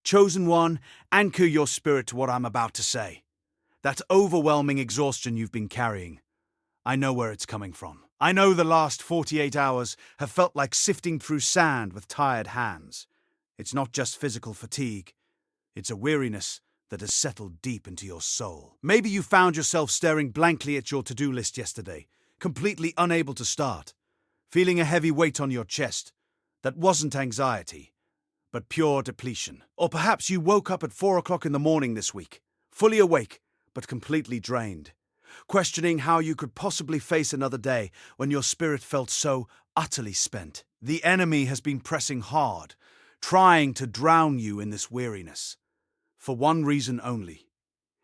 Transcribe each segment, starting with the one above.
Chosen one, anchor your spirit to what I'm about to say. That overwhelming exhaustion you've been carrying, I know where it's coming from. I know the last 48 hours have felt like sifting through sand with tired hands. It's not just physical fatigue. It's a weariness that has settled deep into your soul. Maybe you found yourself staring blankly at your to-do list yesterday, completely unable to start, feeling a heavy weight on your chest that wasn't anxiety, but pure depletion. Or perhaps you woke up at 4 o'clock in the morning this week, fully awake, but completely drained, questioning how you could possibly face another day when your spirit felt so utterly spent. The enemy has been pressing hard, trying to drown you in this weariness, for one reason only.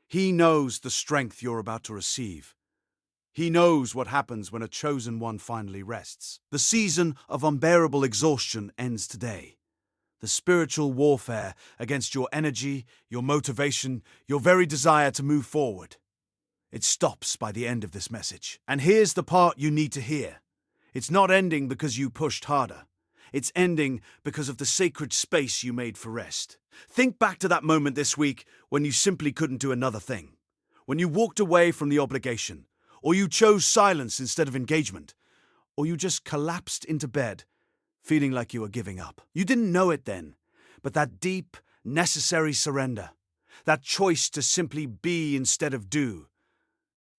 He knows the strength you're about to receive. He knows what happens when a chosen one finally rests. The season of unbearable exhaustion ends today. The spiritual warfare against your energy, your motivation, your very desire to move forward. It stops by the end of this message. And here's the part you need to hear. It's not ending because you pushed harder. It's ending because of the sacred space you made for rest. Think back to that moment this week when you simply couldn't do another thing. When you walked away from the obligation, or you chose silence instead of engagement, or you just collapsed into bed, feeling like you were giving up. You didn't know it then, but that deep, necessary surrender, that choice to simply be instead of do,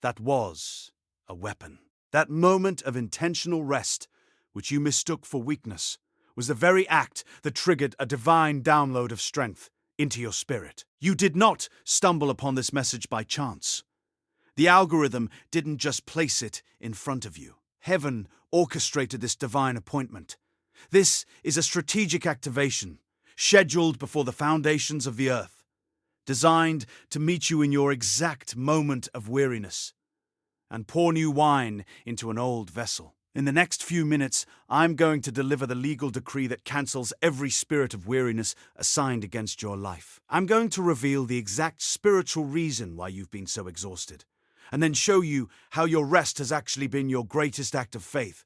that was a weapon. That moment of intentional rest, which you mistook for weakness, was the very act that triggered a divine download of strength into your spirit. You did not stumble upon this message by chance. The algorithm didn't just place it in front of you. Heaven orchestrated this divine appointment. This is a strategic activation, scheduled before the foundations of the earth, designed to meet you in your exact moment of weariness and pour new wine into an old vessel. In the next few minutes, I'm going to deliver the legal decree that cancels every spirit of weariness assigned against your life. I'm going to reveal the exact spiritual reason why you've been so exhausted, and then show you how your rest has actually been your greatest act of faith.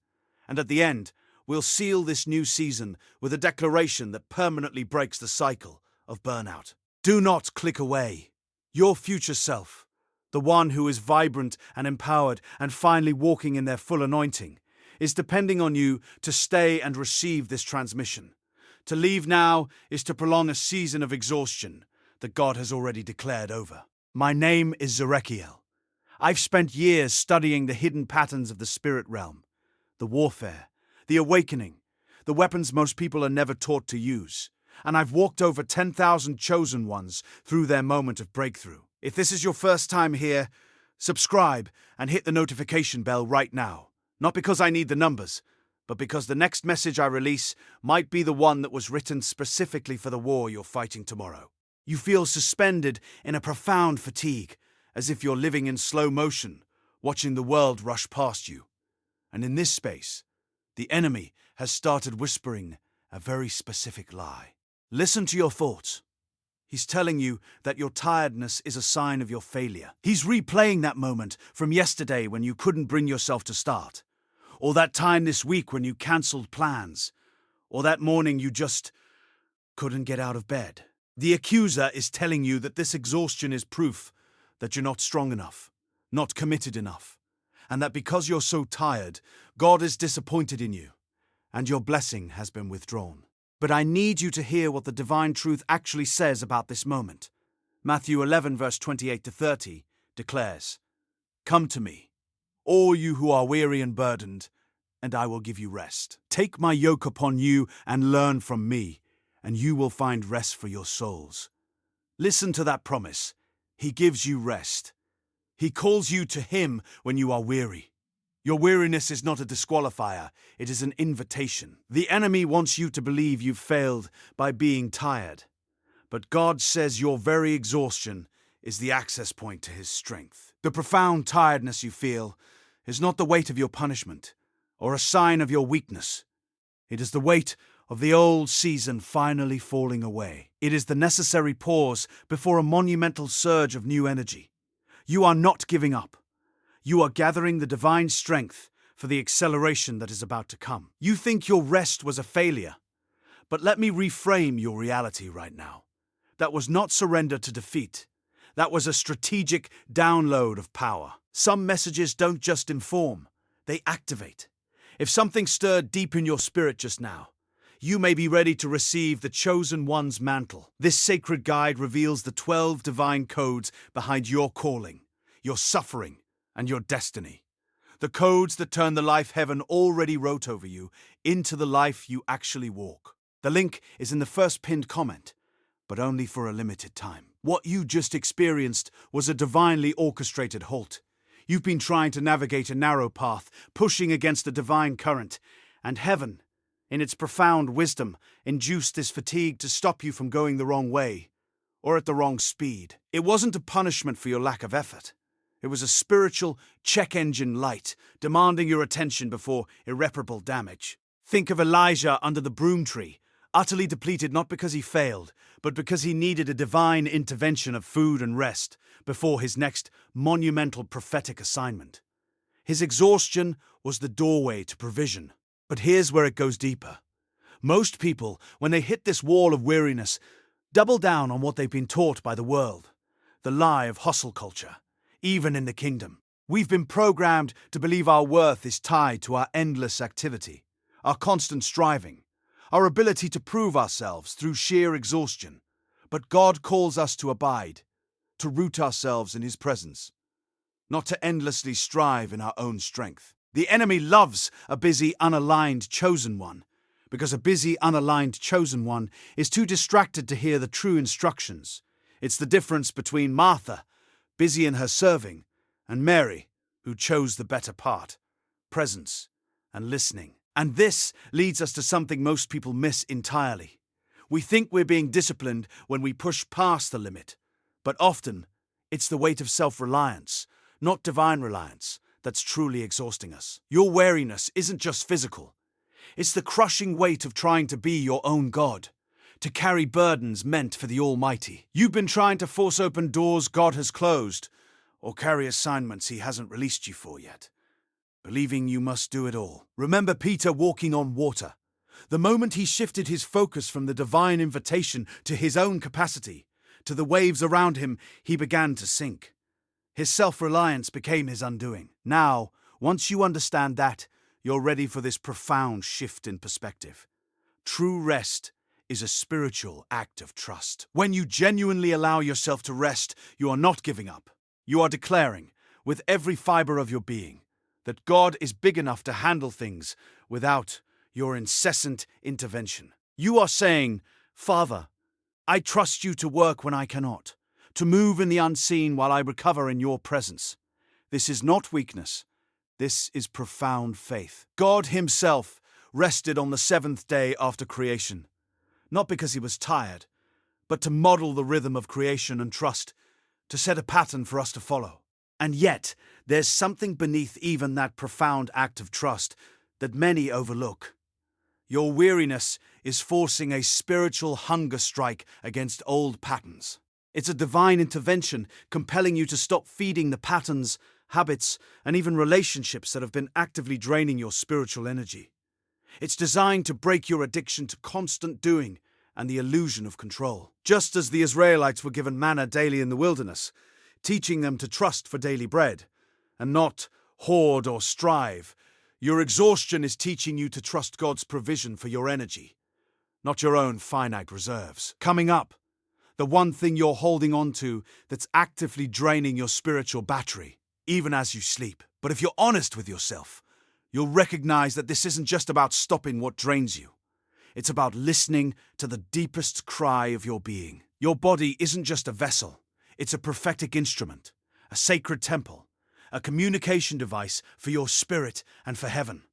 And at the end, we'll seal this new season with a declaration that permanently breaks the cycle of burnout. Do not click away. Your future self, the one who is vibrant and empowered and finally walking in their full anointing, is depending on you to stay and receive this transmission. To leave now is to prolong a season of exhaustion that God has already declared over. My name is Zerekiel. I've spent years studying the hidden patterns of the spirit realm, the warfare, the awakening, the weapons most people are never taught to use. And I've walked over 10,000 chosen ones through their moment of breakthrough. If this is your first time here, subscribe and hit the notification bell right now. Not because I need the numbers, but because the next message I release might be the one that was written specifically for the war you're fighting tomorrow. You feel suspended in a profound fatigue, as if you're living in slow motion, watching the world rush past you. And in this space, the enemy has started whispering a very specific lie. Listen to your thoughts. He's telling you that your tiredness is a sign of your failure. He's replaying that moment from yesterday when you couldn't bring yourself to start, or that time this week when you cancelled plans, or that morning you just couldn't get out of bed. The accuser is telling you that this exhaustion is proof that you're not strong enough, not committed enough, and that because you're so tired, God is disappointed in you, and your blessing has been withdrawn. But I need you to hear what the divine truth actually says about this moment. Matthew 11, verse 28 to 30 declares, "Come to me, all you who are weary and burdened, and I will give you rest. Take my yoke upon you and learn from me, and you will find rest for your souls." Listen to that promise. He gives you rest. He calls you to him when you are weary. Your weariness is not a disqualifier, it is an invitation. The enemy wants you to believe you've failed by being tired, but God says your very exhaustion is the access point to his strength. The profound tiredness you feel is not the weight of your punishment or a sign of your weakness. It is the weight of the old season finally falling away. It is the necessary pause before a monumental surge of new energy. You are not giving up. You are gathering the divine strength for the acceleration that is about to come. You think your rest was a failure, but let me reframe your reality right now. That was not surrender to defeat. That was a strategic download of power. Some messages don't just inform, they activate. If something stirred deep in your spirit just now, you may be ready to receive the Chosen One's mantle. This sacred guide reveals the 12 divine codes behind your calling, your suffering, and your destiny. The codes that turn the life heaven already wrote over you into the life you actually walk. The link is in the first pinned comment, but only for a limited time. What you just experienced was a divinely orchestrated halt. You've been trying to navigate a narrow path, pushing against a divine current, and heaven, in its profound wisdom, induced this fatigue to stop you from going the wrong way, or at the wrong speed. It wasn't a punishment for your lack of effort. It was a spiritual check engine light, demanding your attention before irreparable damage. Think of Elijah under the broom tree, utterly depleted not because he failed, but because he needed a divine intervention of food and rest before his next monumental prophetic assignment. His exhaustion was the doorway to provision. But here's where it goes deeper. Most people, when they hit this wall of weariness, double down on what they've been taught by the world, the lie of hustle culture, even in the kingdom. We've been programmed to believe our worth is tied to our endless activity, our constant striving, our ability to prove ourselves through sheer exhaustion. But God calls us to abide, to root ourselves in His presence, not to endlessly strive in our own strength. The enemy loves a busy, unaligned chosen one, because a busy, unaligned chosen one is too distracted to hear the true instructions. It's the difference between Martha, busy in her serving, and Mary, who chose the better part, presence and listening. And this leads us to something most people miss entirely. We think we're being disciplined when we push past the limit, but often it's the weight of self-reliance, not divine reliance, that's truly exhausting us. Your weariness isn't just physical. It's the crushing weight of trying to be your own God, to carry burdens meant for the Almighty. You've been trying to force open doors God has closed, or carry assignments He hasn't released you for yet, believing you must do it all. Remember Peter walking on water. The moment he shifted his focus from the divine invitation to his own capacity, to the waves around him, he began to sink. His self-reliance became his undoing. Now, once you understand that, you're ready for this profound shift in perspective. True rest is a spiritual act of trust. When you genuinely allow yourself to rest, you are not giving up. You are declaring, with every fiber of your being, that God is big enough to handle things without your incessant intervention. You are saying, Father, I trust you to work when I cannot, to move in the unseen while I recover in your presence. This is not weakness. This is profound faith. God Himself rested on the seventh day after creation, not because He was tired, but to model the rhythm of creation and trust, to set a pattern for us to follow. And yet, there's something beneath even that profound act of trust that many overlook. Your weariness is forcing a spiritual hunger strike against old patterns. It's a divine intervention compelling you to stop feeding the patterns, habits, and even relationships that have been actively draining your spiritual energy. It's designed to break your addiction to constant doing and the illusion of control. Just as the Israelites were given manna daily in the wilderness, teaching them to trust for daily bread, and not hoard or strive, your exhaustion is teaching you to trust God's provision for your energy, not your own finite reserves. Coming up, the one thing you're holding on to that's actively draining your spiritual battery, even as you sleep. But if you're honest with yourself, you'll recognize that this isn't just about stopping what drains you. It's about listening to the deepest cry of your being. Your body isn't just a vessel. It's a prophetic instrument, a sacred temple, a communication device for your spirit and for heaven.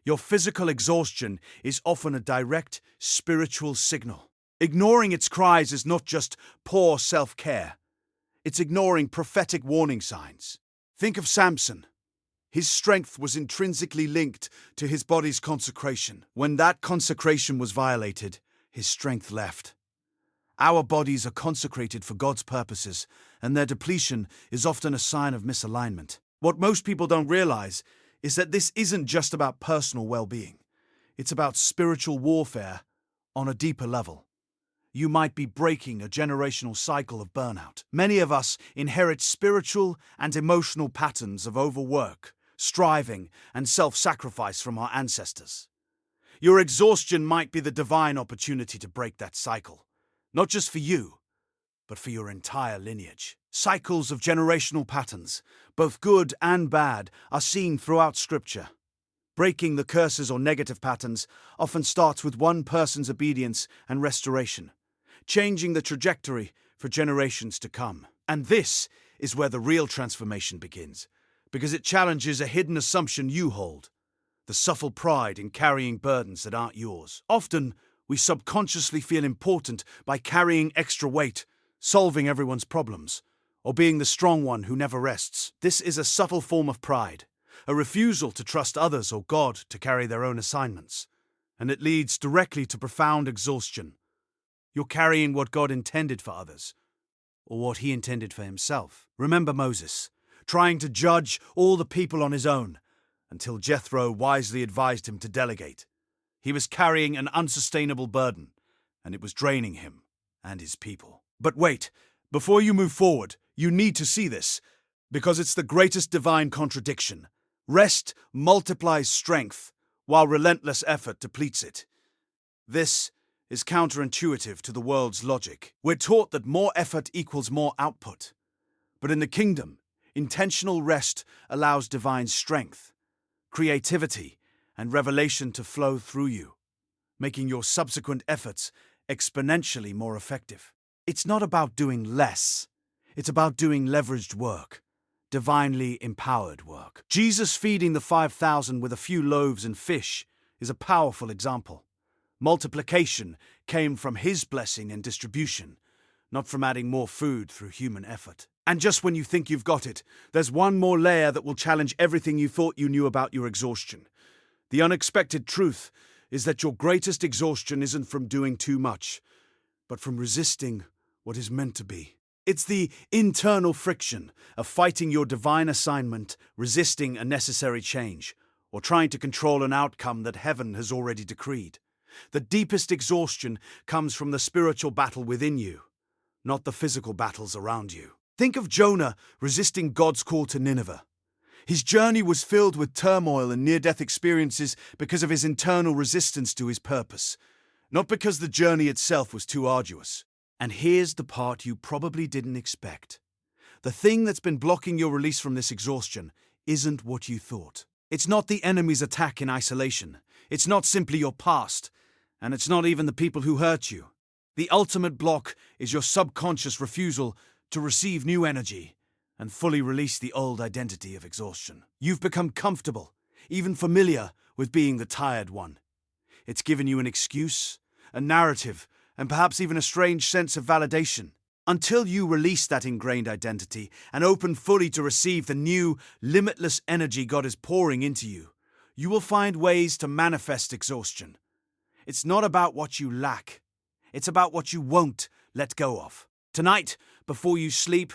Your physical exhaustion is often a direct spiritual signal. Ignoring its cries is not just poor self-care. It's ignoring prophetic warning signs. Think of Samson. His strength was intrinsically linked to his body's consecration. When that consecration was violated, his strength left. Our bodies are consecrated for God's purposes, and their depletion is often a sign of misalignment. What most people don't realize is that this isn't just about personal well-being. It's about spiritual warfare on a deeper level. you might be breaking a generational cycle of burnout. Many of us inherit spiritual and emotional patterns of overwork, striving, and self-sacrifice from our ancestors. Your exhaustion might be the divine opportunity to break that cycle, not just for you, but for your entire lineage. Cycles of generational patterns, both good and bad, are seen throughout Scripture. Breaking the curses or negative patterns often starts with one person's obedience and restoration, changing the trajectory for generations to come. And this is where the real transformation begins, because it challenges a hidden assumption you hold: the subtle pride in carrying burdens that aren't yours. Often, we subconsciously feel important by carrying extra weight, solving everyone's problems, or being the strong one who never rests. This is a subtle form of pride, a refusal to trust others or God to carry their own assignments, and it leads directly to profound exhaustion. You're carrying what God intended for others, or what he intended for himself. Remember Moses, trying to judge all the people on his own, until Jethro wisely advised him to delegate. He was carrying an unsustainable burden, and it was draining him and his people. But wait, before you move forward, you need to see this, because it's the greatest divine contradiction. Rest multiplies strength, while relentless effort depletes it. This is counterintuitive to the world's logic. We're taught that more effort equals more output. But in the kingdom, intentional rest allows divine strength, creativity, and revelation to flow through you, making your subsequent efforts exponentially more effective. It's not about doing less. It's about doing leveraged work, divinely empowered work. Jesus feeding the 5,000 with a few loaves and fish is a powerful example. Multiplication came from his blessing and distribution, not from adding more food through human effort. And just when you think you've got it, there's one more layer that will challenge everything you thought you knew about your exhaustion. The unexpected truth is that your greatest exhaustion isn't from doing too much, but from resisting what is meant to be. It's the internal friction of fighting your divine assignment, resisting a necessary change, or trying to control an outcome that heaven has already decreed. The deepest exhaustion comes from the spiritual battle within you, not the physical battles around you. Think of Jonah resisting God's call to Nineveh. His journey was filled with turmoil and near-death experiences because of his internal resistance to his purpose, not because the journey itself was too arduous. And here's the part you probably didn't expect. The thing that's been blocking your release from this exhaustion isn't what you thought. It's not the enemy's attack in isolation. It's not simply your past. And it's not even the people who hurt you. The ultimate block is your subconscious refusal to receive new energy and fully release the old identity of exhaustion. You've become comfortable, even familiar, with being the tired one. It's given you an excuse, a narrative, and perhaps even a strange sense of validation. Until you release that ingrained identity and open fully to receive the new, limitless energy God is pouring into you, you will find ways to manifest exhaustion. It's not about what you lack. It's about what you won't let go of. Tonight, before you sleep,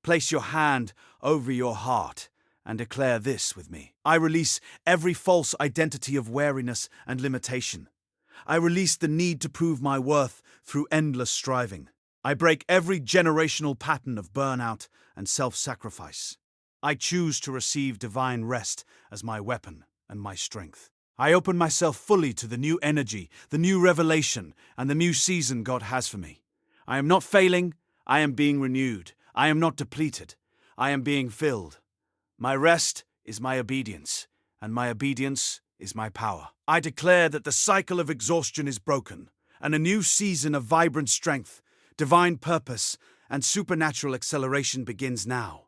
place your hand over your heart and declare this with me. I release every false identity of weariness and limitation. I release the need to prove my worth through endless striving. I break every generational pattern of burnout and self-sacrifice. I choose to receive divine rest as my weapon and my strength. I open myself fully to the new energy, the new revelation, and the new season God has for me. I am not failing. I am being renewed. I am not depleted. I am being filled. My rest is my obedience, and my obedience is my power. I declare that the cycle of exhaustion is broken, and a new season of vibrant strength, divine purpose, and supernatural acceleration begins now.